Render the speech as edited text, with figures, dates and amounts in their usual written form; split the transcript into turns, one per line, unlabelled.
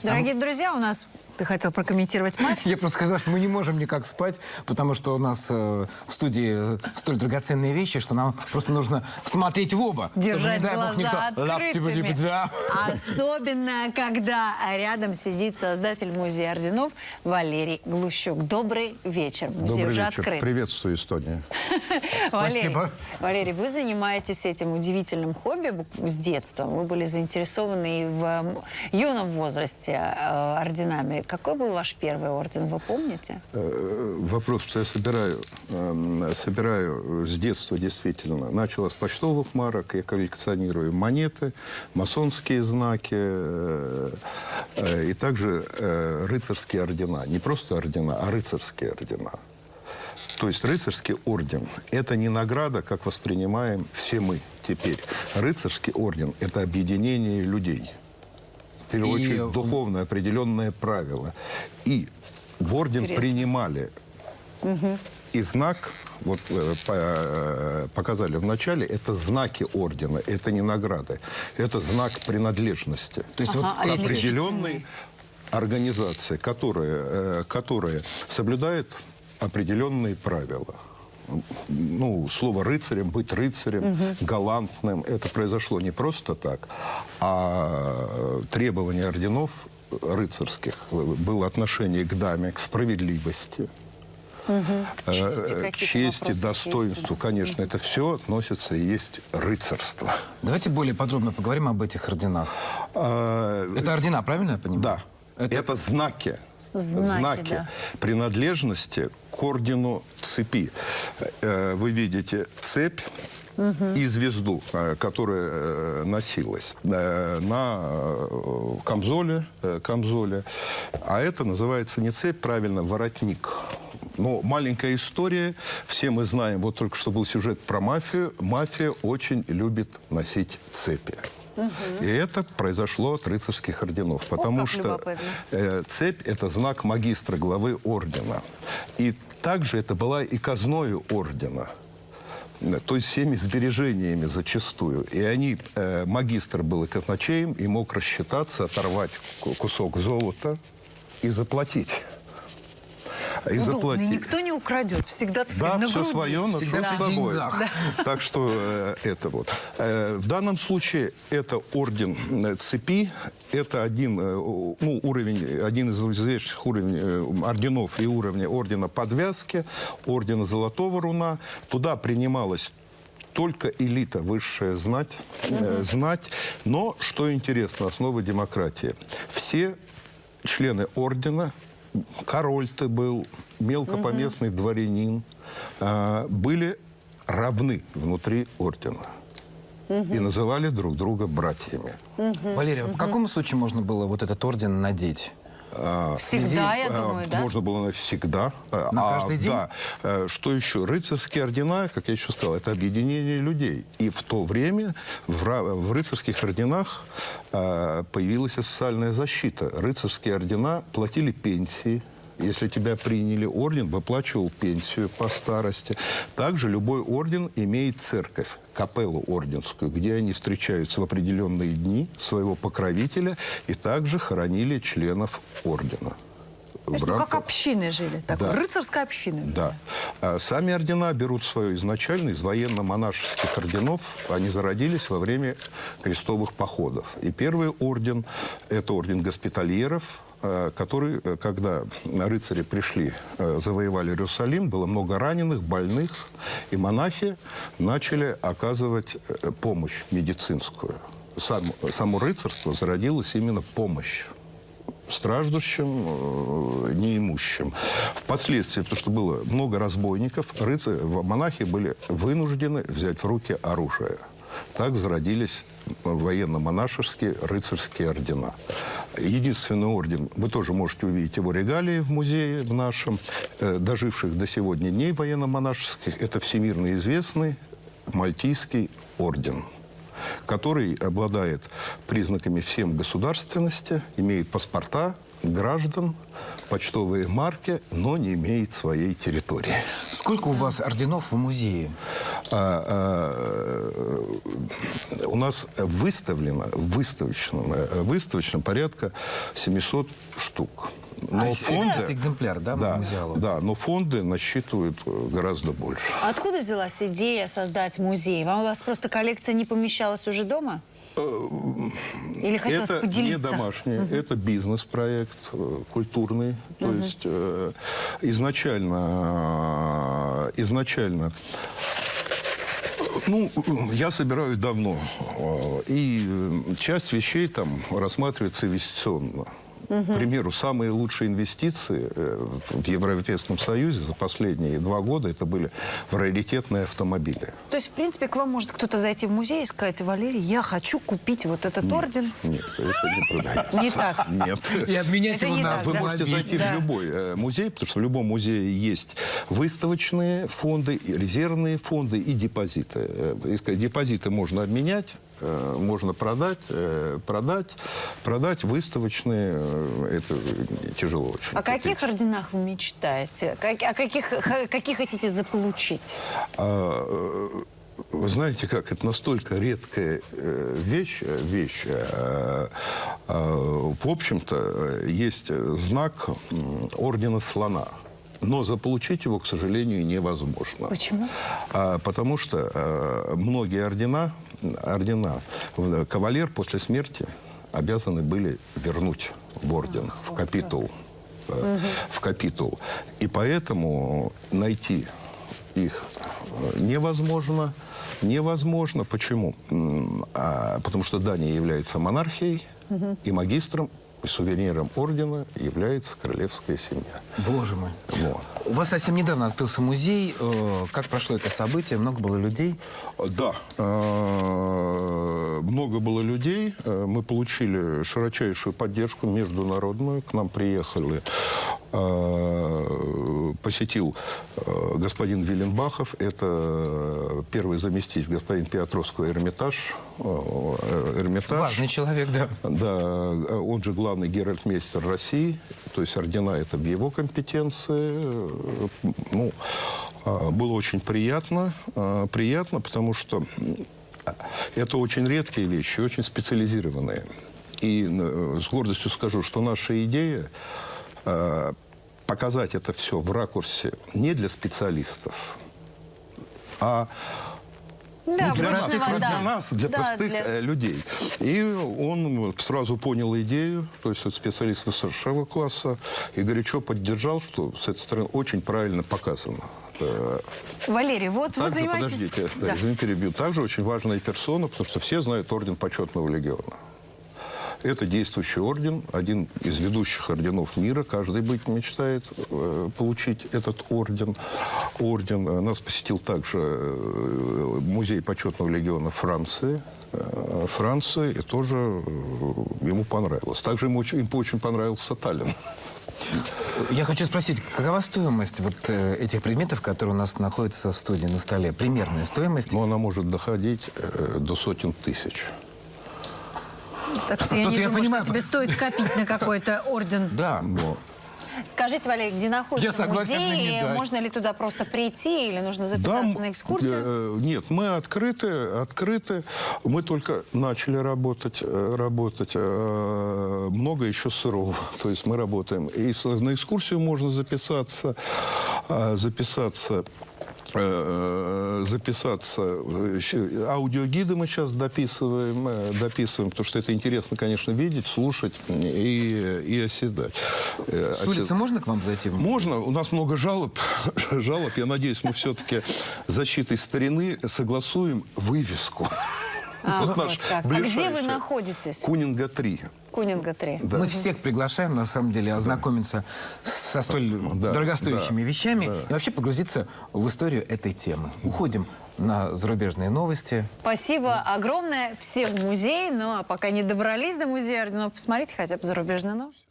Дорогие друзья, у нас... Ты хотел прокомментировать матч?
Я просто сказал, что мы не можем никак спать, потому что у нас в студии столь драгоценные вещи, что нам просто нужно смотреть в оба.
Держать
чтобы, не дай бог,
глаза открытыми.
да.
Особенно, когда рядом сидит создатель Музея орденов Валерий Глущук. Добрый вечер. Музей
Добрый
уже
вечер.
открыт.
Приветствую, Эстония.
Спасибо.
Валерий, вы занимаетесь этим удивительным хобби с детства. Вы были заинтересованы и в юном возрасте орденами. Какой был ваш первый орден, вы помните?
Вопрос, что я собираю с детства действительно. Начало с почтовых марок, я коллекционирую монеты, масонские знаки и также рыцарские ордена. Не просто ордена, а рыцарские ордена. То есть рыцарский орден – это не награда, как воспринимаем все мы теперь. Рыцарский орден – это объединение людей. В первую очередь, духовное определенное правило. И в орден принимали и знак, вот показали в начале, это знаки ордена, это не награды, это знак принадлежности. То есть определенной организации, которая соблюдает определенные правила. Ну, слово «рыцарем», быть рыцарем, галантным, это произошло не просто так, а требования орденов рыцарских было отношение к даме, к справедливости, к чести, достоинству. Конечно, это все относится и есть рыцарство.
Давайте более подробно поговорим об этих орденах. Это ордена, правильно я понимаю?
Да, это знаки. Знаки
да.
принадлежности к ордену цепи. Вы видите цепь и звезду, которая носилась на камзоле, а это называется не цепь, правильно, воротник. Но маленькая история. Все мы знаем, вот только что был сюжет про мафию. Мафия очень любит носить цепи. И это произошло от рыцарских орденов, потому что цепь – это знак магистра, главы ордена. И также это была и казною ордена, то есть всеми сбережениями зачастую. И они, магистр был и казначеем, и мог рассчитаться, оторвать кусок золота и заплатить.
Удобно, никто не украдет, всегда
да, все свое ношу с собой.
Да.
Так что это вот. В данном случае это орден цепи, это один из известных уровней орденов и уровня ордена подвязки, ордена Золотого Руна. Туда принималась только элита, высшая знать. Но, что интересно, основа демократии. Все члены ордена, король ты был, мелкопоместный дворянин, были равны внутри ордена. И называли друг друга братьями.
Валерий, по какому случаю можно было вот этот орден надеть?
Всегда, я думаю, да?
Можно было навсегда.
На каждый день?
Да. Что еще? Рыцарские ордена, как я еще сказал, это объединение людей. И в то время в рыцарских орденах появилась социальная защита. Рыцарские ордена платили пенсии. Если тебя приняли орден, выплачивал пенсию по старости. Также любой орден имеет церковь, капеллу орденскую, где они встречаются в определенные дни своего покровителя и также хоронили членов ордена.
То есть, как общины жили, такой, рыцарская община.
Да. Сами ордена берут свое изначально из военно-монашеских орденов. Они зародились во время крестовых походов. И первый орден – это орден госпитальеров, который, когда рыцари пришли, завоевали Иерусалим, было много раненых, больных, и монахи начали оказывать помощь медицинскую. Само рыцарство зародилось именно помощь страждущим, неимущим. Впоследствии, потому что было много разбойников, монахи были вынуждены взять в руки оружие. Так зародились военно-монашеские рыцарские ордена. Единственный орден, вы тоже можете увидеть его регалии в музее в нашем, доживших до сегодня дней военно-монашеских, это всемирно известный Мальтийский орден, который обладает признаками всем государственности, имеет паспорта граждан, почтовые марки, но не имеет своей территории.
Сколько у вас орденов в музее?
У нас выставочно порядка 700 штук. Но
Это экземпляр, да,
да,
музеала?
да, но фонды насчитывают гораздо больше.
Откуда взялась идея создать музей? У вас просто коллекция не помещалась уже дома? Или хотелось
Это
поделиться?
не домашний, это бизнес-проект культурный. То есть изначально, ну, я собираю давно. И часть вещей там рассматривается инвестиционно. К примеру, самые лучшие инвестиции в Европейском Союзе за последние 2 года это были в раритетные автомобили.
То есть, в принципе, к вам может кто-то зайти в музей и сказать: Валерий, я хочу купить вот этот орден.
Нет, это не продается.
Не так.
Нет.
И обменять
Это
его
не
на
так,
Вы
да?
можете зайти
Да.
в любой музей, потому что в любом музее есть выставочные фонды, и резервные фонды и депозиты. Депозиты можно обменять, можно продать, выставочные. Это тяжело очень.
О каких орденах вы мечтаете? Каких хотите заполучить?
Вы знаете как, это настолько редкая вещь. В общем-то, есть знак ордена Слона. Но заполучить его, к сожалению, невозможно.
Почему?
Потому что многие ордена, кавалер после смерти обязаны были вернуть в орден, в капитул. И поэтому найти их невозможно. Почему? Потому что Дания является монархией, и магистром, и сувениром ордена является королевская семья.
Боже мой.
Вот.
У вас совсем недавно открылся музей. Как прошло это событие? Много было людей?
Да, много было людей. Мы получили широчайшую поддержку международную. К нам приехали, посетил господин Виленбахов, это первый заместитель господин Петровского Эрмитаж.
Важный человек, да.
Да, он же главный геральдмейстер России, то есть ордена это в его компетенции. Ну, было очень приятно, потому что это очень редкие вещи, очень специализированные. И с гордостью скажу, что наша идея показать это все в ракурсе не для специалистов, а
Да,
для
обычного,
нас, для простых людей. И он сразу понял идею, то есть специалист высшего класса, и горячо поддержал, что с этой стороны очень правильно показано.
Валерий, вот вы
Также,
занимаетесь...
подождите,
Да.
извините, перебью. Также очень важная персона, потому что все знают орден Почетного легиона. Это действующий орден, один из ведущих орденов мира. Каждый быть мечтает получить этот орден. Нас посетил также музей Почетного легиона Франции, и тоже ему понравилось. Также ему очень понравился Таллин.
Я хочу спросить, какова стоимость вот этих предметов, которые у нас находятся в студии на столе? Примерная стоимость?
Но она может доходить до сотен тысяч.
Так что я
Тут
не
я
думаю,
понимаю.
что тебе стоит копить на какой-то орден.
Да.
Скажите, Валерий, где
Я
находится
согласен на
музей?
медаль.
Можно ли туда просто прийти или нужно записаться на экскурсию?
Нет, мы открыты. Мы только начали работать. Много еще сырого. То есть мы работаем. И на экскурсию можно записаться. Аудиогиды мы сейчас дописываем, потому что это интересно, конечно, видеть, слушать и оседать.
С улицы можно к вам зайти?
Можно. У нас много жалоб. Я надеюсь, мы все-таки защитой старины согласуем вывеску. Вот наш
так. А
ближайший.
где вы находитесь?
Кунинга 3.
Кунинга 3.
Да.
Мы всех приглашаем, на самом деле, ознакомиться со столь дорогостоящими вещами и вообще погрузиться в историю этой темы. Уходим на зарубежные новости.
Спасибо огромное всем в музее. Ну, а пока не добрались до музея орденов, посмотрите хотя бы зарубежные новости.